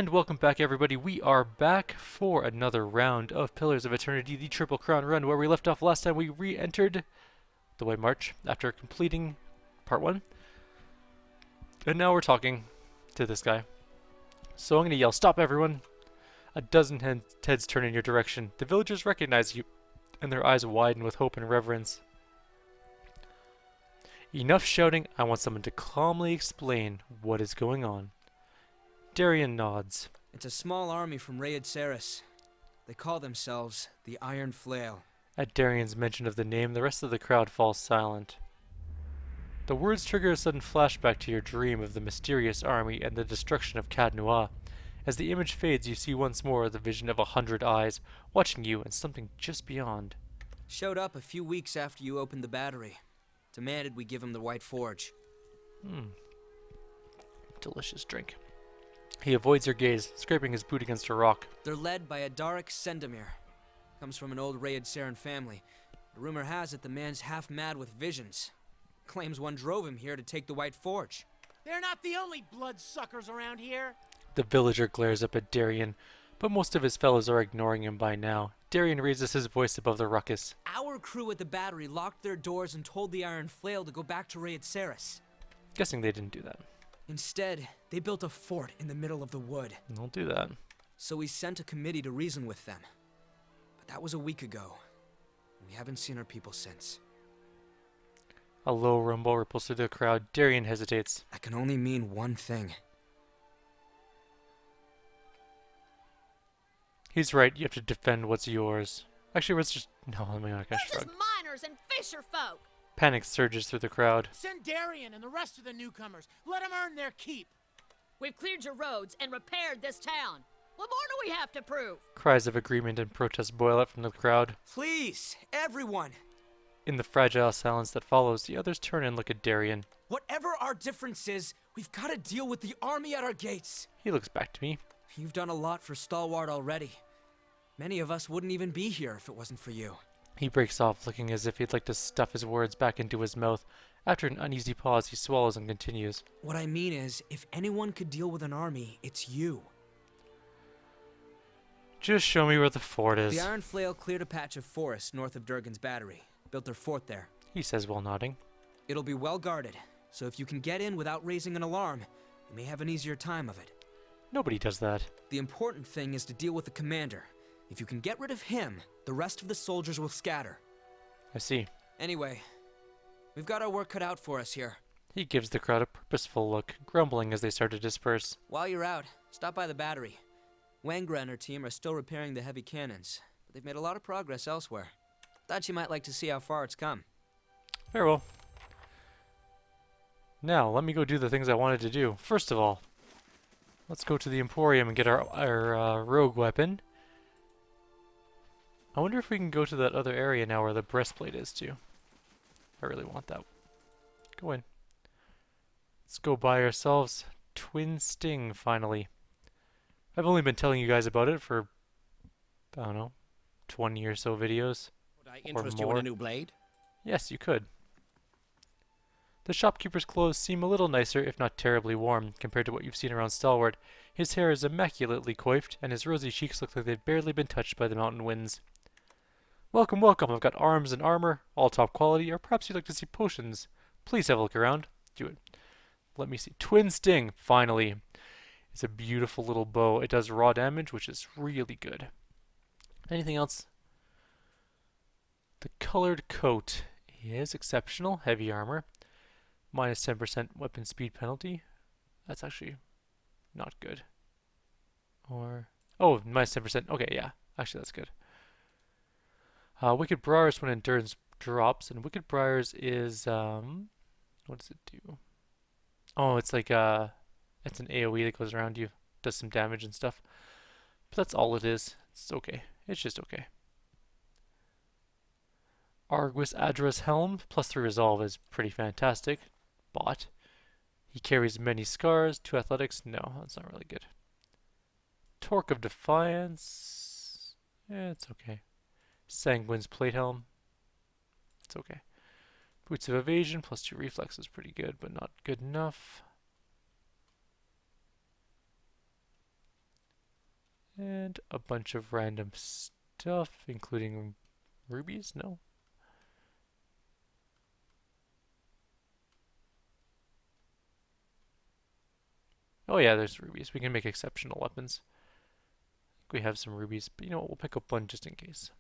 And welcome back, everybody. We are back for another round of Pillars of Eternity, the Triple Crown run. Where we left off last time, we re-entered the White March after completing part 1. And now we're talking to this guy. So I'm going to yell, "Stop, everyone!" A dozen heads turn in your direction. The villagers recognize you, and their eyes widen with hope and reverence. Enough shouting. I want someone to calmly explain what is going on. Darian nods. It's a small army from Raid Saris. They call themselves the Iron Flail. At Darian's mention of the name, the rest of the crowd falls silent. The words trigger a sudden flashback to your dream of the mysterious army and the destruction of Cad Noir. As the image fades, you see once more the vision of 100 eyes watching you and something just beyond. Showed up a few weeks after you opened the battery. Demanded we give him the White Forge. Delicious drink. He avoids your gaze, scraping his boot against a rock. They're led by a Darek Sendamir. Comes from an old Raid Saren family. The rumor has it the man's half mad with visions. Claims one drove him here to take the White Forge. They're not the only bloodsuckers around here. The villager glares up at Darian, but most of his fellows are ignoring him by now. Darian raises his voice above the ruckus. Our crew at the battery locked their doors and told the Iron Flail to go back to Raid Saris. Guessing they didn't do that. Instead, they built a fort in the middle of the wood. Don't do that. So we sent a committee to reason with them. But that was a week ago. We haven't seen our people since. A low rumble ripples through the crowd. Darian hesitates. That can only mean one thing. He's right, you have to defend what's yours. Actually, let's just... No, let me not We're shrug. just miners and fisher folk. Panic surges through the crowd. Send Darian and the rest of the newcomers. Let them earn their keep. We've cleared your roads and repaired this town. What more do we have to prove? Cries of agreement and protest boil up from the crowd. Please, everyone! In the fragile silence that follows, the others turn and look at Darian. Whatever our difference is, we've got to deal with the army at our gates. He looks back to me. You've done a lot for Stalwart already. Many of us wouldn't even be here if it wasn't for you. He breaks off, looking as if he'd like to stuff his words back into his mouth. After an uneasy pause, he swallows and continues. What I mean is, if anyone could deal with an army, it's you. Just show me where the fort is, The Iron Flail cleared a patch of forest north of Durgan's battery. Built their fort there. he says while nodding. It'll be well guarded, so if you can get in without raising an alarm, you may have an easier time of it. Nobody does that. The important thing is to deal with the commander. If you can get rid of him, the rest of the soldiers will scatter. I see. Anyway, we've got our work cut out for us here. He gives the crowd a purposeful look, grumbling as they start to disperse. While you're out, stop by the battery. Wangra and her team are still repairing the heavy cannons, but they've made a lot of progress elsewhere. Thought you might like to see how far it's come. Very well. Now, let me go do the things I wanted to do. First of all, let's go to the Emporium and get our rogue weapon. I wonder if we can go to that other area now where the breastplate is, too. I really want that. Go in. Let's go buy ourselves Twin Sting, finally. I've only been telling you guys about it for, I don't know, 20 or so videos. Would I interest you in more. a new blade? Yes, you could. The shopkeeper's clothes seem a little nicer, if not terribly warm, compared to what you've seen around Stalwart. His hair is immaculately coiffed, and his rosy cheeks look like they've barely been touched by the mountain winds. Welcome, welcome. I've got arms and armor, all top quality, or perhaps you'd like to see potions. Please have a look around. Do it. Let me see. Twin Sting, finally. It's a beautiful little bow. It does raw damage, which is really good. Anything else? The colored coat is exceptional. Heavy armor. Minus 10% weapon speed penalty. That's actually not good. Or... oh, minus 10%. Okay, yeah. Actually, that's good. Wicked Briars when endurance drops. And Wicked Briars is... what does it do? Oh, it's like it's an AoE that goes around you. Does some damage and stuff. But that's all it is. It's okay. It's just okay. Arguus Adra's helm, plus 3 resolve, is pretty fantastic. Bought. He carries many scars. 2 athletics. No, that's not really good. Torque of Defiance. Yeah, it's okay. Sanguine's plate helm. It's okay. Boots of Evasion, plus 2 reflex is pretty good, but not good enough. And a bunch of random stuff, including rubies? No. Oh yeah, there's rubies. We can make exceptional weapons. I think we have some rubies, but you know what? We'll pick up one just in case.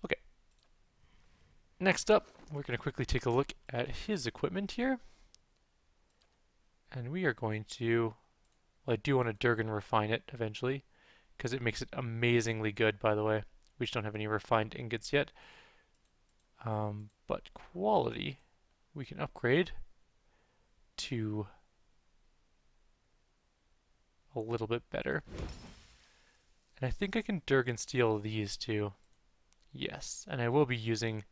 Okay. Next up, we're going to quickly take a look at his equipment here. And we are going to... Well, I do want to Durgan refine it eventually, because it makes it amazingly good, by the way. We just don't have any refined ingots yet. But quality, we can upgrade to a little bit better. And I think I can Durgan steal these two. Yes, and I will be using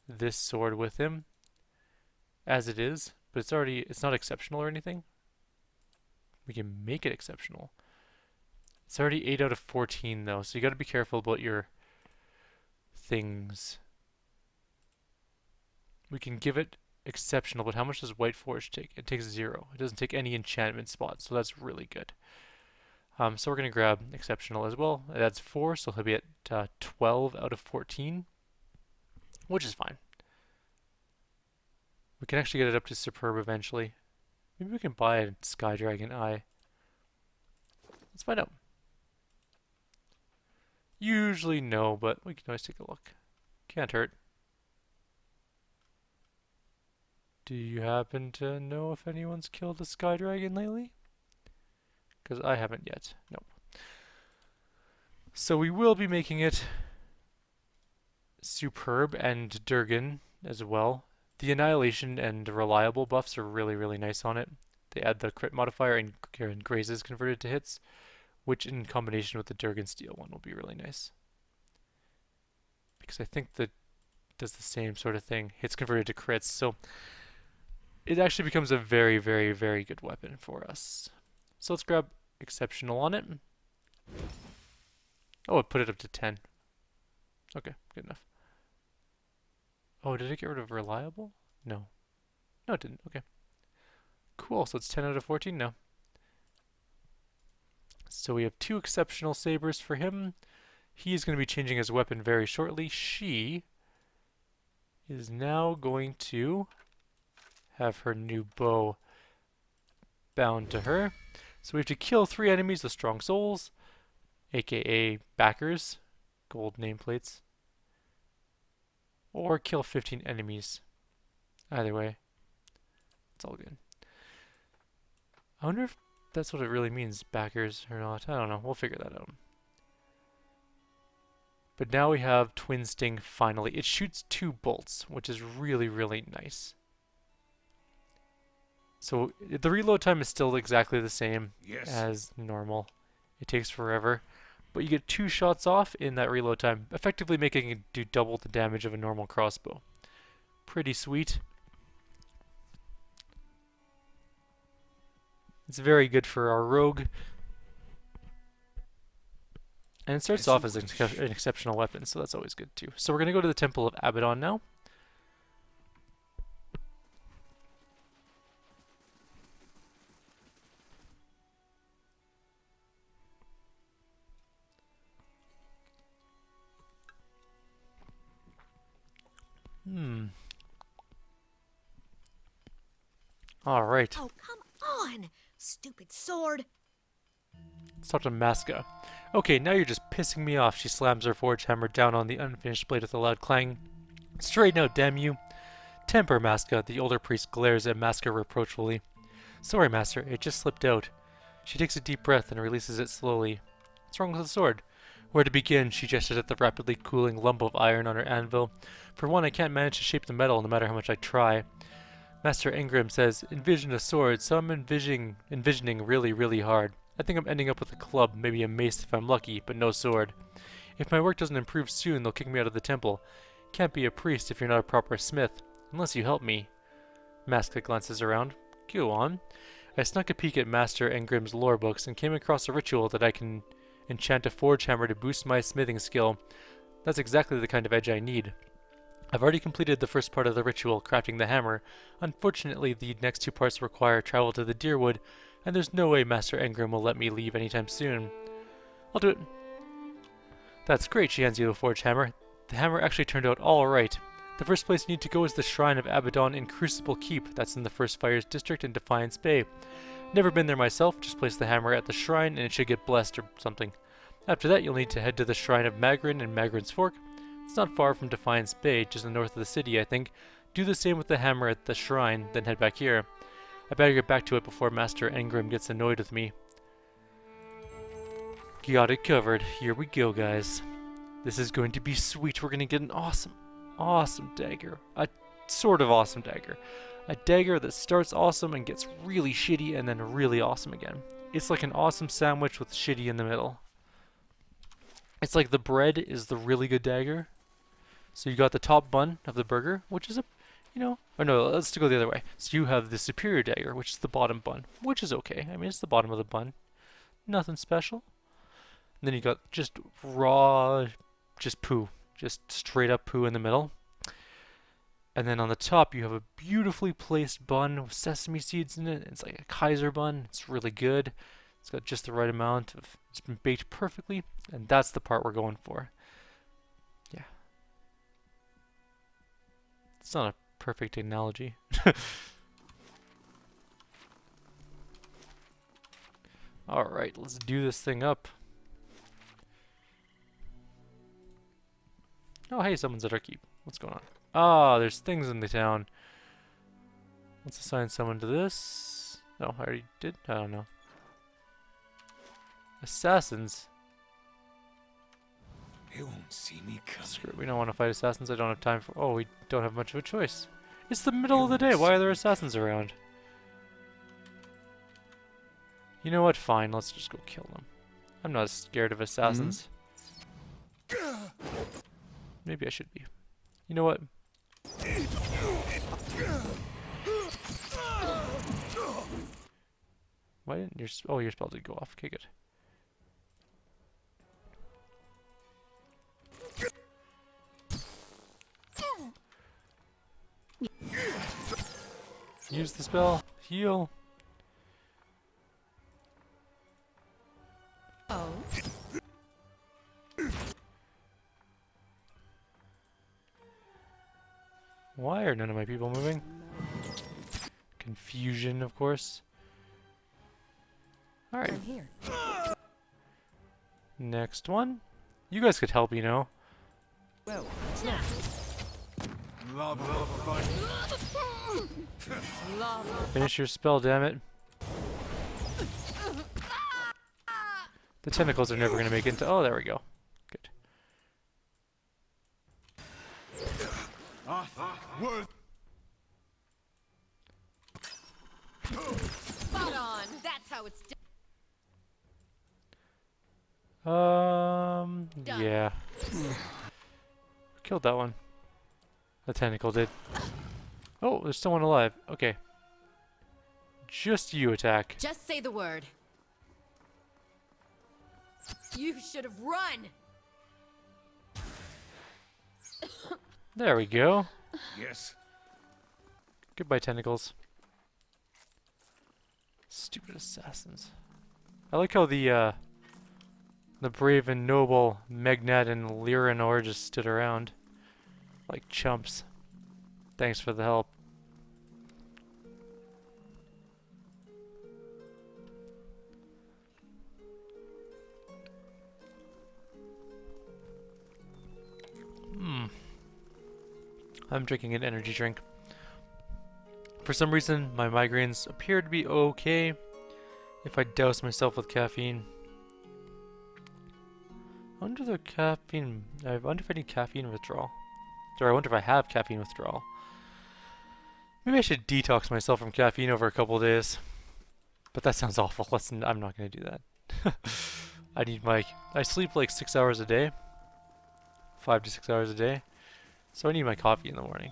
this sword with him as it is, but it's not exceptional or anything. We can make it exceptional. It's already 8 out of 14 though, so you got to be careful about your things. We can give it exceptional, but how much does White Forge take? It takes 0. It doesn't take any enchantment spots, so that's really good. So we're going to grab exceptional as well. That's 4, so he'll be at 12 out of 14, which is fine. We can actually get it up to superb eventually. Maybe we can buy a Sky Dragon Eye. Let's find out. Usually no, but we can always take a look. Can't hurt. Do you happen to know if anyone's killed a Sky Dragon lately? Because I haven't yet. Nope. So we will be making it superb and Durgan as well. The Annihilation and Reliable buffs are really, really nice on it. They add the crit modifier and grazes converted to hits, which in combination with the Durgan Steel one will be really nice. Because I think that does the same sort of thing. Hits converted to crits, so it actually becomes a very, very, very good weapon for us. So let's grab exceptional on it. Oh, it put it up to 10. Okay, good enough. Oh, did it get rid of reliable? No. No, it didn't. Okay. Cool, so it's 10 out of 14 now. So we have 2 exceptional sabers for him. He's going to be changing his weapon very shortly. She is now going to have her new bow bound to her. So we have to kill 3 enemies with strong souls, aka backers, gold nameplates, or kill 15 enemies. Either way, it's all good. I wonder if that's what it really means, backers or not. I don't know. We'll figure that out. But now we have Twin Sting finally. It shoots 2 bolts, which is really, really nice. So the reload time is still exactly the same as normal. It takes forever. But you get 2 shots off in that reload time, effectively making it do double the damage of a normal crossbow. Pretty sweet. It's very good for our rogue. And it starts off as an exceptional weapon, so that's always good too. So we're going to go to the Temple of Abidon now. Alright. Oh, come on! Stupid sword! Let's talk to Maska. Okay, now you're just pissing me off. She slams her forge hammer down on the unfinished blade with a loud clang. Straighten out, damn you. Temper, Maska. The older priest glares at Maska reproachfully. Sorry, master. It just slipped out. She takes a deep breath and releases it slowly. What's wrong with the sword? Where to begin? She gestured at the rapidly cooling lump of iron on her anvil. For one, I can't manage to shape the metal no matter how much I try. Master Ingram says, envision a sword, so I'm envisioning really, really hard. I think I'm ending up with a club, maybe a mace if I'm lucky, but no sword. If my work doesn't improve soon, they'll kick me out of the temple. Can't be a priest if you're not a proper smith. Unless you help me. Maska glances around. Go on. I snuck a peek at Master Ingram's lore books and came across a ritual that I can enchant a forge hammer to boost my smithing skill. That's exactly the kind of edge I need. I've already completed the first part of the ritual, crafting the hammer. Unfortunately, the next 2 parts require travel to the Deerwood, and there's no way Master Engram will let me leave anytime soon. I'll do it. That's great, she hands you a forged hammer. The hammer actually turned out all right. The first place you need to go is the Shrine of Abidon in Crucible Keep. That's in the First Fires District in Defiance Bay. Never been there myself, just place the hammer at the shrine and it should get blessed or something. After that, you'll need to head to the Shrine of Magran in Magran's Fork. It's not far from Defiance Bay, just north of the city, I think. Do the same with the hammer at the shrine, then head back here. I better get back to it before Master Engram gets annoyed with me. Got it covered. Here we go, guys. This is going to be sweet. We're going to get an awesome dagger. A sort of awesome dagger. A dagger that starts awesome and gets really shitty and then really awesome again. It's like an awesome sandwich with shitty in the middle. It's like the bread is the really good dagger. So you got the top bun of the burger, which is a, you know, or no, let's go the other way. So you have the superior dagger, which is the bottom bun, which is okay. I mean, it's the bottom of the bun. Nothing special. And then you got just raw, just poo. Just straight up poo in the middle. And then on the top, you have a beautifully placed bun with sesame seeds in it. It's like a Kaiser bun. It's really good. It's got just the right amount of, it's been baked perfectly. And that's the part we're going for. Yeah. It's not a perfect analogy. Alright, let's do this thing up. Oh, hey, someone's at our keep. What's going on? Ah, there's things in the town. Let's assign someone to this. No, I already did. I don't know. Assassins. They won't see me coming. Screw it. We don't want to fight assassins. I don't have time for. Oh, we don't have much of a choice. It's the middle of the day. Why are there assassins around? You know what? Fine. Let's just go kill them. I'm not scared of assassins. Maybe I should be. You know what? Why didn't your oh, your spell did go off. Okay, good. Use the spell. Heal. Oh. Why are none of my people moving? Confusion, of course. Alright. I'm here. Next one. You guys could help, you know. Well, Finish your spell, damn it. The tentacles are never gonna make it into. Oh, there we go. Good. Spot on. That's how it's done. Yeah. Killed that one. The tentacle did. Oh, there's someone alive. Okay. Just you attack. Just say the word. You should have run. There we go. Yes. Goodbye, tentacles. Stupid assassins. I like how the brave and noble Magnat and Lyranor just stood around like chumps. Thanks for the help. I'm drinking an energy drink. For some reason, my migraines appear to be okay if I douse myself with caffeine. I wonder if I wonder if I need caffeine withdrawal. Or I wonder if I have caffeine withdrawal. Maybe I should detox myself from caffeine over a couple of days. But that sounds awful. I'm not going to do that. I sleep like 6 hours a day. 5 to 6 hours a day. So I need my coffee in the morning.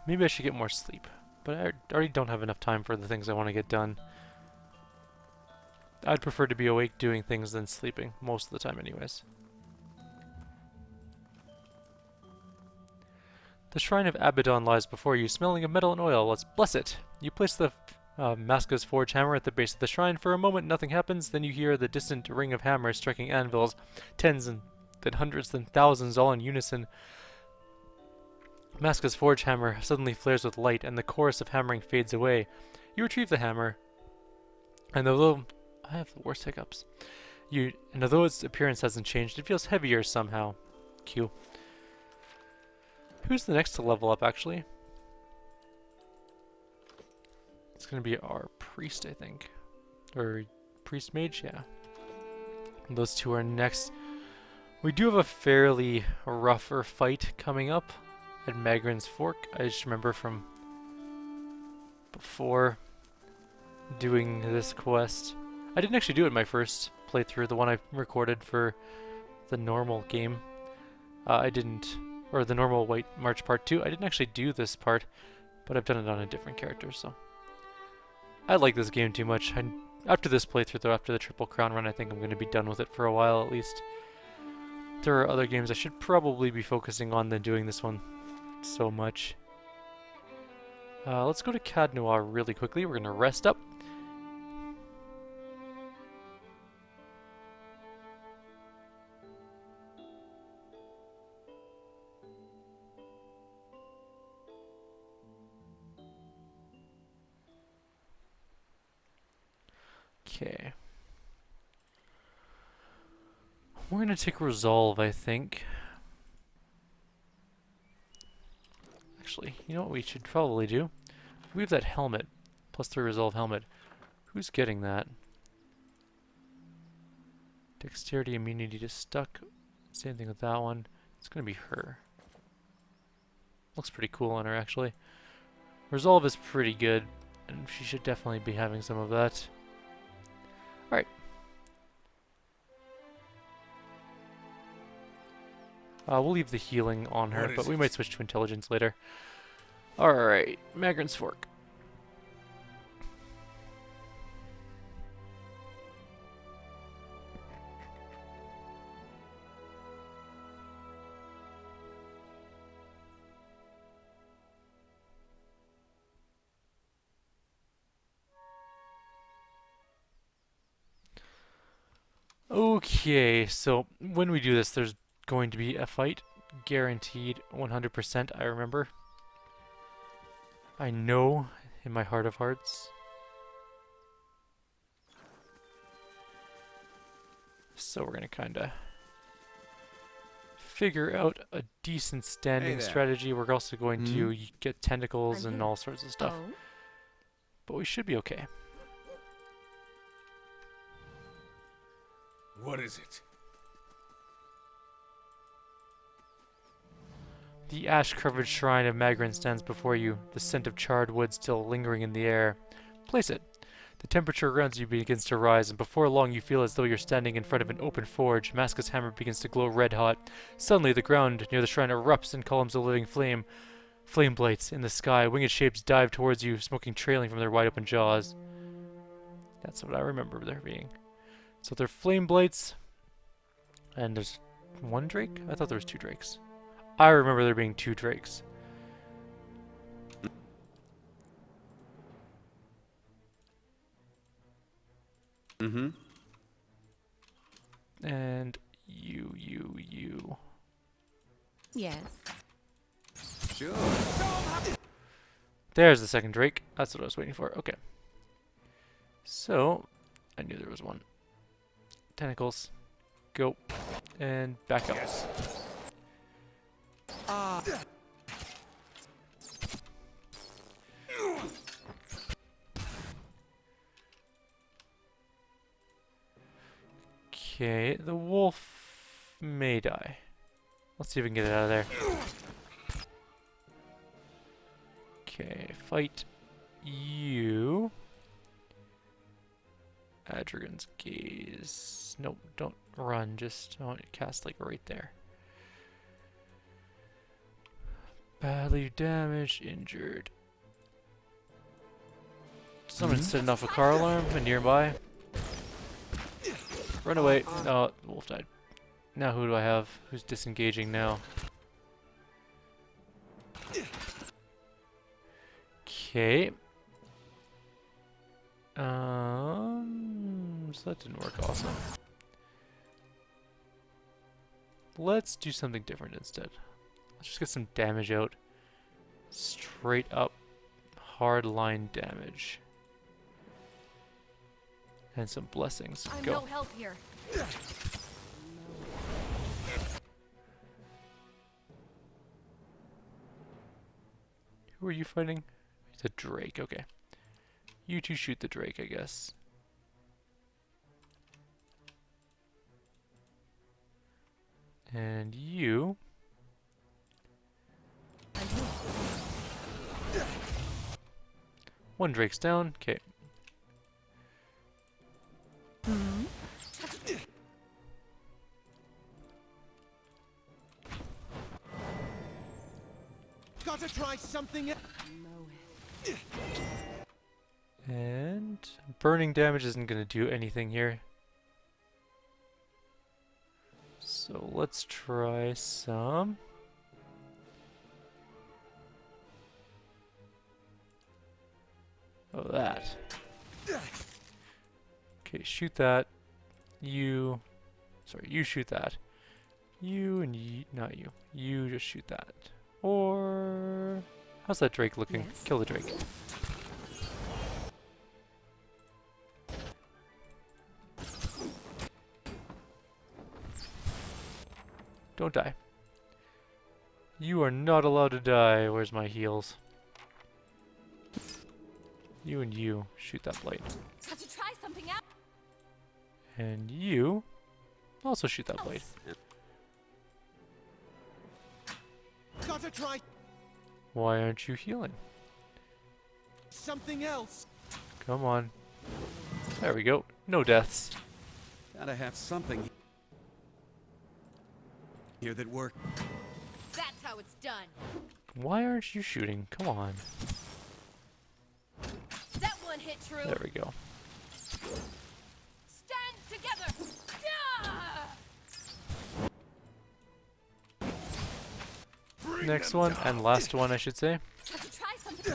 Maybe I should get more sleep. But I already don't have enough time for the things I want to get done. I'd prefer to be awake doing things than sleeping, most of the time anyways. The Shrine of Abidon lies before you, smelling of metal and oil. Let's bless it! You place the Maska's forge hammer at the base of the shrine. For a moment, nothing happens. Then you hear the distant ring of hammers striking anvils, tens and then hundreds, then thousands, all in unison. Maska's forge hammer suddenly flares with light, and the chorus of hammering fades away. You retrieve the hammer, and although I have the worst hiccups, and although its appearance hasn't changed, it feels heavier somehow. Q. Who's the next to level up, actually? It's gonna be our priest, I think. Or priest mage, yeah. And those two are next. We do have a fairly rougher fight coming up at Magran's Fork. I just remember from before doing this quest. I didn't actually do it in my first playthrough, the one I recorded for the normal game. I didn't, or the normal White March Part 2. I didn't actually do this part, but I've done it on a different character, so. I like this game too much. After this playthrough, though, after the Triple Crown run, I think I'm going to be done with it for a while at least. There are other games I should probably be focusing on than doing this one so much. Let's go to Cad Noir really quickly. We're going to rest up. Okay. We're going to take Resolve, I think. Actually, you know what we should probably do? We have that helmet. +3 Resolve helmet. Who's getting that? Dexterity, immunity to stuck. Same thing with that one. It's going to be her. Looks pretty cool on her, actually. Resolve is pretty good, and she should definitely be having some of that. Alright. We'll leave the healing on her, but we might switch to intelligence later. Alright, Magran's Fork. Okay, so when we do this, there's going to be a fight. Guaranteed 100%, I remember. I know in my heart of hearts. So we're going to kind of figure out a decent standing strategy. We're also going to get tentacles and all sorts of stuff. Oh. But we should be okay. What is it? The ash-covered shrine of Magran stands before you, the scent of charred wood still lingering in the air. Place it. The temperature around you begins to rise, and before long you feel as though you're standing in front of an open forge. Maska's hammer begins to glow red-hot. Suddenly, the ground near the shrine erupts in columns of living flame. Flame blights in the sky. Winged shapes dive towards you, smoking trailing from their wide-open jaws. That's what I remember there being. So they're flame blights, and there's one drake? I thought there was 2 drakes. I remember there being 2 drakes. Mm-hmm. And you. Yes. Sure. There's the second drake. That's what I was waiting for. Okay. So, I knew there was one. Tentacles. Go. And back up. Yes. Okay, the wolf may die. Let's see if we can get it out of there. Okay, fight you. Adragon's Gaze. Nope, don't run, just I want you to cast like right there. Badly damaged, injured. Someone setting off a car alarm nearby. Run away. No, the wolf died. Now who do I have? Who's disengaging now? Okay. So that didn't work also. Let's do something different instead. Let's just get some damage out. Straight up hard line damage. And some blessings. I'm Go. no help here. Who are you fighting? The Drake, okay. You two shoot the Drake, I guess. And you... One Drake's down, okay. Gotta try something else. And burning damage isn't going to do anything here. So let's try some. Oh, that. Okay, shoot that. You. Sorry, you shoot that. You and you. Not you. You just shoot that. Or. How's that Drake looking? Yes. Kill the Drake. Don't die. You are not allowed to die. Where's my heals? You and you shoot that blade. Have to try something out. And you also shoot that blade. Gotta try Why aren't you healing? something else. Come on. There we go. No deaths. Gotta have something here that works. That's how it's done. Why aren't you shooting? Come on. That one hit true. There we go. Stand together. Yeah! Next one, and last one, I should say. Have to try something.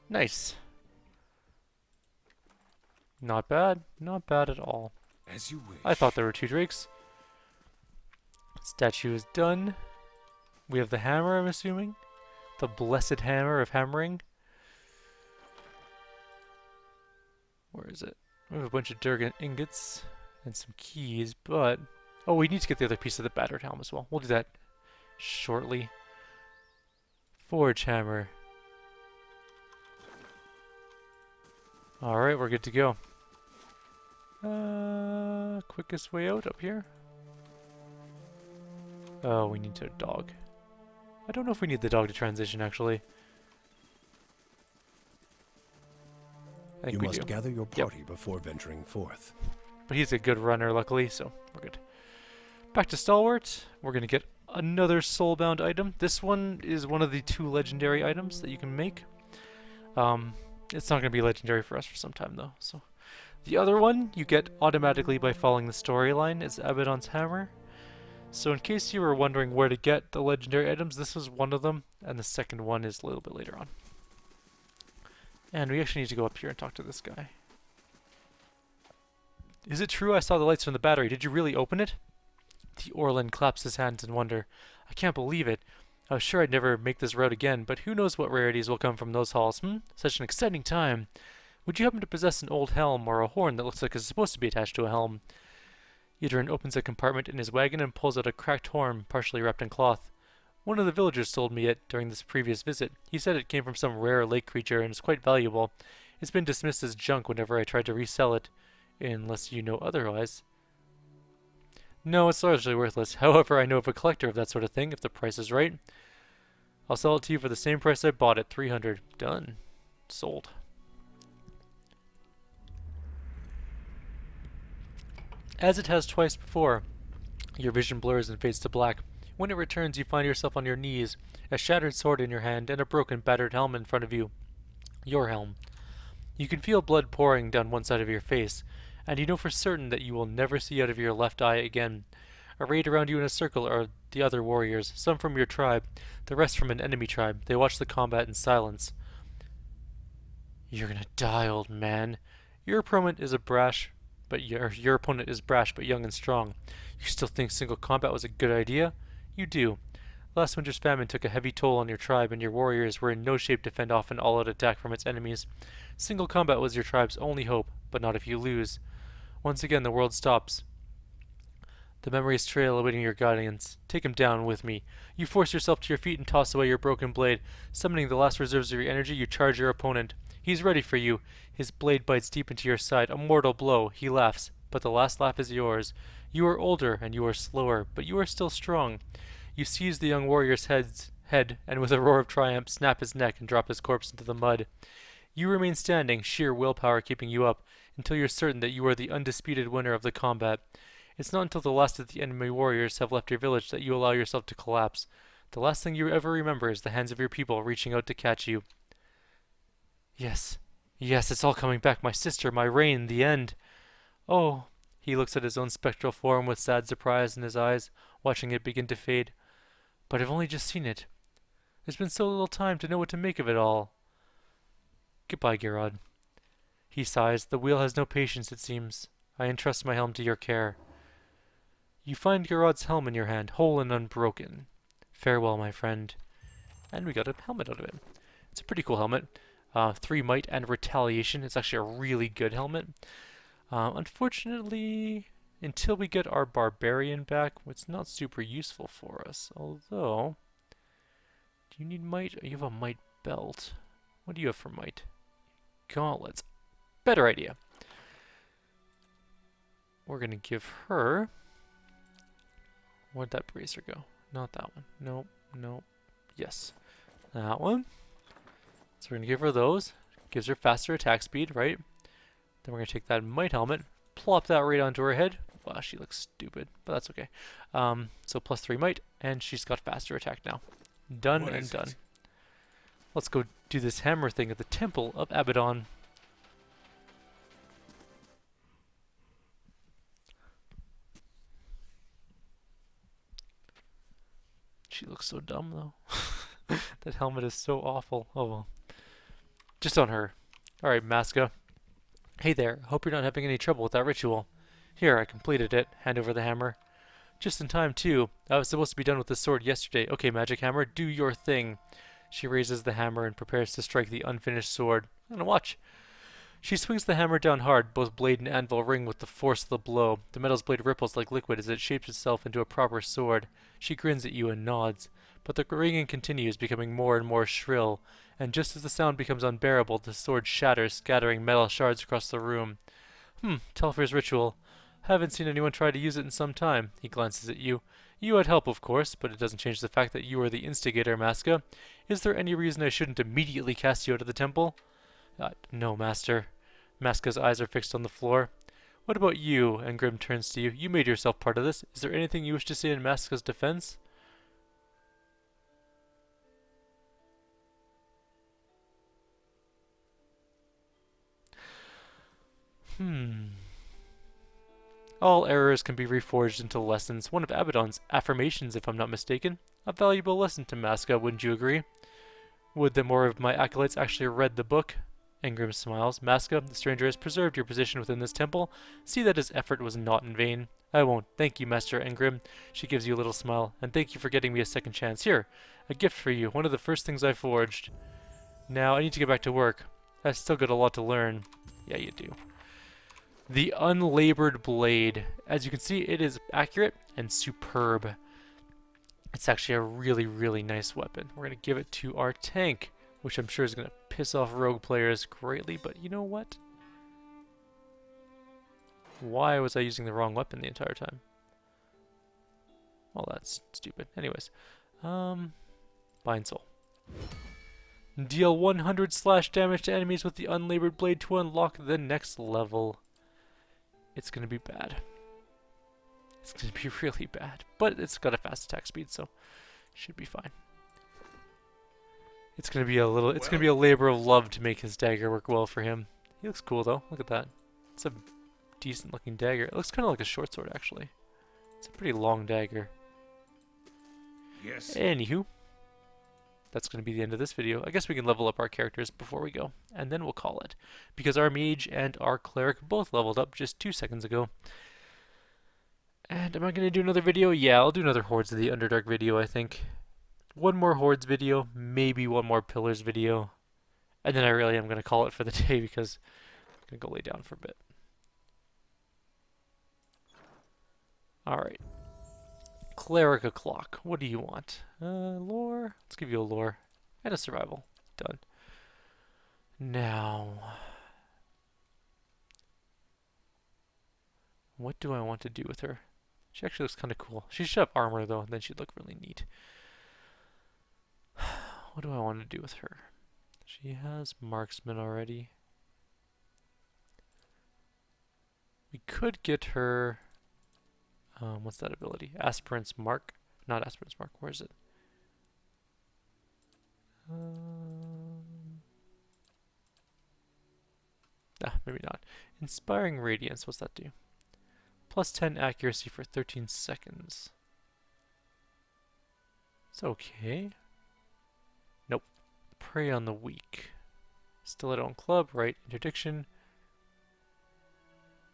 Nice. Not bad. Not bad at all. As you wish. I thought there were two Drakes. Statue is done. We have the hammer, I'm assuming. The blessed hammer of hammering. Where is it? We have a bunch of Durgan ingots and some keys, but... Oh, we need to get the other piece of the battered helm as well. We'll do that shortly. Forge hammer. Alright, we're good to go. Quickest way out up here. Oh, we need a dog. I don't know if we need the dog to transition, actually. I think You we must do. gather your party before venturing forth. But he's a good runner, luckily, so we're good. Back to Stalwart. We're going to get another soulbound item. This one is one of the 2 legendary items that you can make. It's not going to be legendary for us for some time, though. So the other one you get automatically by following the storyline is Abidon's hammer. So in case you were wondering where to get the legendary items, this was one of them, and the second one is a little bit later on. And we actually need to go up here and talk to this guy. Is it true I saw the lights from the battery? Did you really open it? The Orlan claps his hands in wonder. I can't believe it. I was sure I'd never make this route again, but who knows what rarities will come from those halls, Such an exciting time. Would you happen to possess an old helm or a horn that looks like it's supposed to be attached to a helm? Yidrin opens a compartment in his wagon and pulls out a cracked horn, partially wrapped in cloth. One of the villagers sold me it during this previous visit. He said it came from some rare lake creature and is quite valuable. It's been dismissed as junk whenever I tried to resell it, unless you know otherwise. No, it's largely worthless. However, I know of a collector of that sort of thing, if the price is right. I'll sell it to you for the same price I bought it, 300. Done. Sold. As it has twice before, your vision blurs and fades to black. When it returns, you find yourself on your knees, a shattered sword in your hand, and a broken, battered helm in front of you. Your helm. You can feel blood pouring down one side of your face, and you know for certain that you will never see out of your left eye again. Arrayed around you in a circle are the other warriors, some from your tribe, the rest from an enemy tribe. They watch the combat in silence. You're gonna die, old man. Your opponent is your opponent is brash but young and strong. You still think single combat was a good idea? You do. Last winter's famine took a heavy toll on your tribe, and your warriors were in no shape to fend off an all-out attack from its enemies. Single combat was your tribe's only hope, but not if you lose. Once again, the world stops. The memories trail awaiting your guidance. Take him down with me. You force yourself to your feet and toss away your broken blade. Summoning the last reserves of your energy, you charge your opponent. He's ready for you. His blade bites deep into your side. A mortal blow. He laughs, but the last laugh is yours. You are older and you are slower, but you are still strong. You seize the young warrior's head, and with a roar of triumph, snap his neck and drop his corpse into the mud. You remain standing, sheer willpower keeping you up, until you're certain that you are the undisputed winner of the combat. It's not until the last of the enemy warriors have left your village that you allow yourself to collapse. The last thing you ever remember is the hands of your people reaching out to catch you. Yes, yes, it's all coming back. My sister, my reign, the end. Oh, he looks at his own spectral form with sad surprise in his eyes, watching it begin to fade. But I've only just seen it. There's been so little time to know what to make of it all. Goodbye, Gerard. He sighs. The wheel has no patience, it seems. I entrust my helm to your care. You find Gerard's helm in your hand, whole and unbroken. Farewell, my friend. And we got a helmet out of it. It's a pretty cool helmet. 3 might and retaliation. It's actually a really good helmet. Unfortunately, until we get our barbarian back, it's not super useful for us. Although, do you need might? You have a might belt. What do you have for might? Gauntlets. Better idea. We're going to give her... Where'd that bracer go? Not that one. Nope. Nope. Yes. That one. So we're going to give her those. Gives her faster attack speed, right? Then we're going to take that might helmet, plop that right onto her head. Wow, she looks stupid, but that's okay. So plus 3 might, and she's got faster attack now. Done What and is done. it? Let's go do this hammer thing at the Temple of Abidon. She looks so dumb, though. That helmet is so awful. Oh well. Just on her. Alright, Maska. Hey there. Hope you're not having any trouble with that ritual. Here, I completed it. Hand over the hammer. Just in time, too. I was supposed to be done with the sword yesterday. Okay, Magic Hammer, do your thing. She raises the hammer and prepares to strike the unfinished sword. And watch. She swings the hammer down hard. Both blade and anvil ring with the force of the blow. The metal's blade ripples like liquid as it shapes itself into a proper sword. She grins at you and nods. But the ringing continues, becoming more and more shrill. And just as the sound becomes unbearable, the sword shatters, scattering metal shards across the room. Telfer's ritual. Haven't seen anyone try to use it in some time. He glances at you. You had help, of course, but it doesn't change the fact that you are the instigator, Maska. Is there any reason I shouldn't immediately cast you out of the temple? No, Master. Maska's eyes are fixed on the floor. What about you? And Grim turns to you. You made yourself part of this. Is there anything you wish to say in Maska's defense? All errors can be reforged into lessons. One of Abaddon's affirmations, if I'm not mistaken. A valuable lesson to Maska, wouldn't you agree? Would that more of my acolytes actually read the book? Ingrim smiles. Maska, the stranger has preserved your position within this temple. See that his effort was not in vain. I won't. Thank you, Master Ingrim. She gives you a little smile. And thank you for getting me a second chance. Here, a gift for you. One of the first things I forged. Now, I need to get back to work. I've still got a lot to learn. Yeah, you do. The Unlabored Blade. As you can see, it is accurate and superb. It's actually a really, really nice weapon. We're going to give it to our tank, which I'm sure is going to piss off rogue players greatly, but you know what? Why was I using the wrong weapon the entire time? Well, that's stupid. Anyways, Bind Soul. Deal 100 slash damage to enemies with the Unlabored Blade to unlock the next level. It's going to be bad. It's going to be really bad. But it's got a fast attack speed, so should be fine. It's going to be a little... It's going to be a labor of love to make his dagger work well for him. He looks cool, though. Look at that. It's a decent-looking dagger. It looks kind of like a short sword, actually. It's a pretty long dagger. Yes. Anywho. that's going to be the end of this video. I guess we can level up our characters before we go, and then we'll call it. Because our mage and our cleric both leveled up just 2 seconds ago. And am I going to do another video? Yeah, I'll do another Hordes of the Underdark video, I think. One more Hordes video, maybe one more Pillars video. And then I really am going to call it for the day because I'm going to go lay down for a bit. Alright. Cleric o'clock. What do you want? Lore? Let's give you a lore. And a survival. Done. Now, what do I want to do with her? She actually looks kind of cool. She should have armor though, and then she'd look really neat. What do I want to do with her? She has marksman already. We could get her... what's that ability? Aspirant's Mark? Not Aspirant's Mark. Where is it? Maybe not. Inspiring Radiance. What's that do? Plus 10 accuracy for 13 seconds. It's okay. Nope. Prey on the weak. Stiletto on club, right? Interdiction.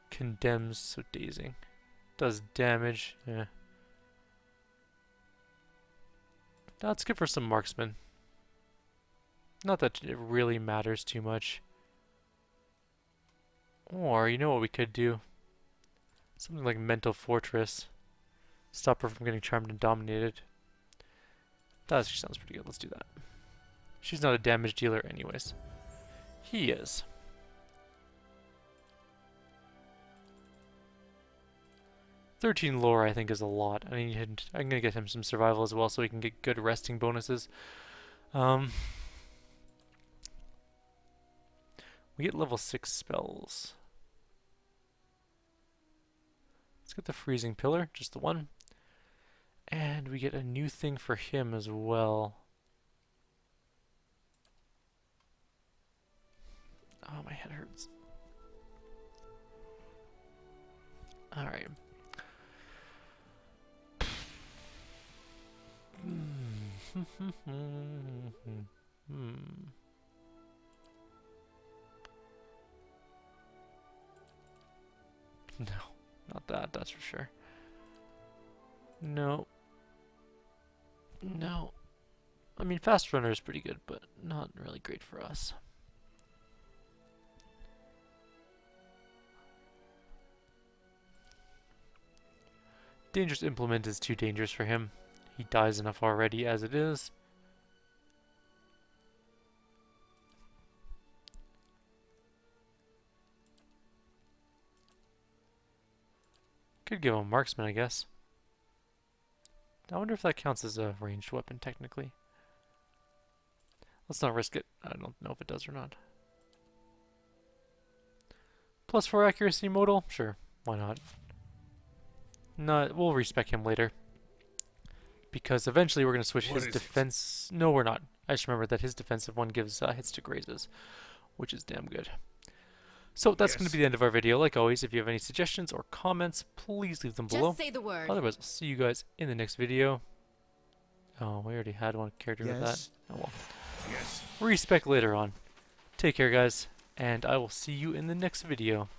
Condemns, so dazing. Does damage. Yeah. Now let's give her some marksman. Not that it really matters too much. Or, you know what we could do? Something like Mental Fortress. Stop her from getting charmed and dominated. That actually sounds pretty good. Let's do that. She's not a damage dealer anyways. He is. "13 lore I think is a lot. I mean, I'm gonna get him some survival as well so he can get good resting bonuses. We get level 6 spells. Let's get the Freezing Pillar, just the one. And we get a new thing for him as well. Oh, my head hurts. Alright. No, not that, that's for sure. No. No. I mean, Fast Runner is pretty good, but not really great for us. Dangerous Implement is too dangerous for him. He dies enough already as it is. Could give him marksman, I guess. I wonder if that counts as a ranged weapon, technically. Let's not risk it. I don't know if it does or not. Plus 4 accuracy modal? Sure, why not? No, we'll respec him later. Because eventually we're going to switch his defense... No, we're not. I just remembered that his defensive one gives hits to grazes, which is damn good. So that's going to be the end of our video. Like always, if you have any suggestions or comments, please leave them below. Just say the word. Otherwise, I'll see you guys in the next video. Oh, we already had one character with that. Oh well. Yes. Respec later on. Take care, guys, and I will see you in the next video.